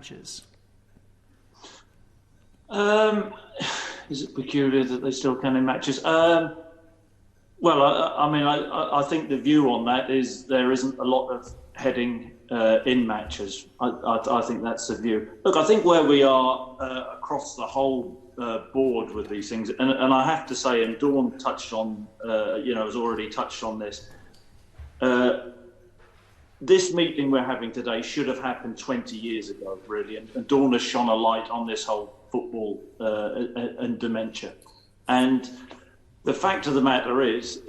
matches? Is it peculiar that they still can in matches? Well, I think the view on that is there isn't a lot of heading in matches. I think that's the view. Look, I think where we are across the whole board with these things, and I have to say, and Dawn touched on, has already touched on this. This meeting we're having today should have happened 20 years ago, really, and Dawn has shone a light on this whole football and dementia. And the fact of the matter is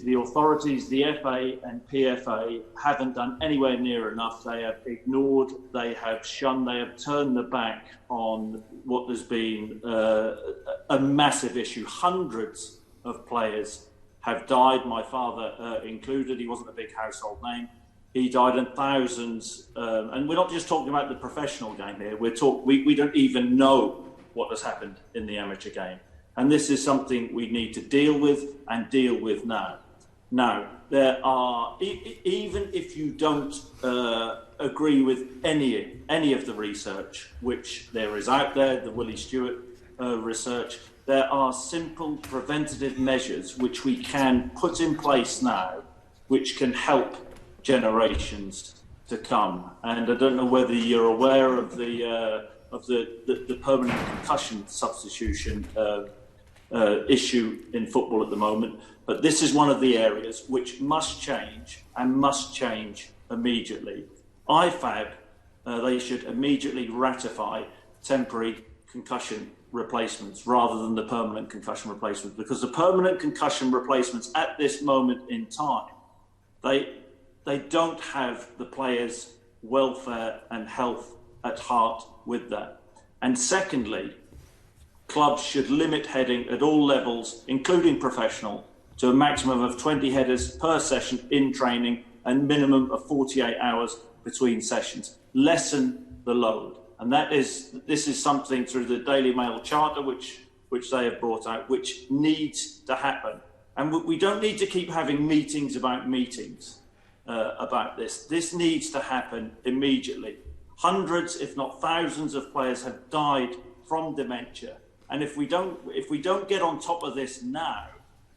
the authorities, the FA and PFA, haven't done anywhere near enough. They have ignored, they have shunned, they have turned their back on what has been a massive issue. Hundreds of players have died, my father included. He wasn't a big household name. He died, and thousands, and we're not just talking about the professional game here. We don't even know what has happened in the amateur game. And this is something we need to deal with, and deal with now. Now, there are, even if you don't agree with any of the research which there is out there, the Willie Stewart research, there are simple preventative measures which we can put in place now, which can help generations to come. And I don't know whether you're aware of the permanent concussion substitution issue in football at the moment, but this is one of the areas which must change, and must change immediately. IFAB, they should immediately ratify temporary concussion replacements rather than the permanent concussion replacements, because the permanent concussion replacements at this moment in time, they don't have the players' welfare and health at heart with that. And secondly, clubs should limit heading at all levels, including professional, to a maximum of 20 headers per session in training and minimum of 48 hours between sessions. Lessen the load. And this is something through the Daily Mail Charter, which they have brought out, which needs to happen. And we don't need to keep having meetings about about this. This needs to happen immediately. Hundreds, if not thousands, of players have died from dementia. And if we don't get on top of this now,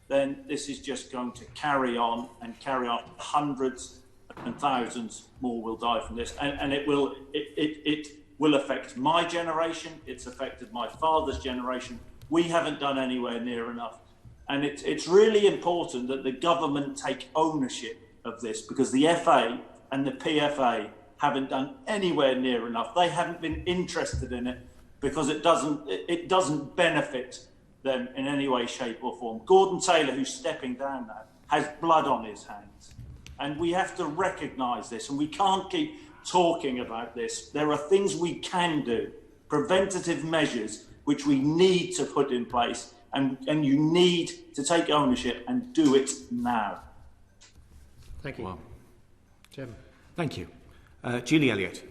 then this is just going to carry on and carry on. Hundreds and thousands more will die from this, and it will affect my generation. It's affected my father's generation. We haven't done anywhere near enough, and it's really important that the government take ownership of this, because the FA and the PFA haven't done anywhere near enough. They haven't been interested in it, because it doesn't benefit them in any way, shape or form. Gordon Taylor, who's stepping down now, has blood on his hands. And we have to recognise this, and we can't keep talking about this. There are things we can do, preventative measures, which we need to put in place, and you need to take ownership and do it now. Thank you. Well, Jim. thank you. Julie Elliott.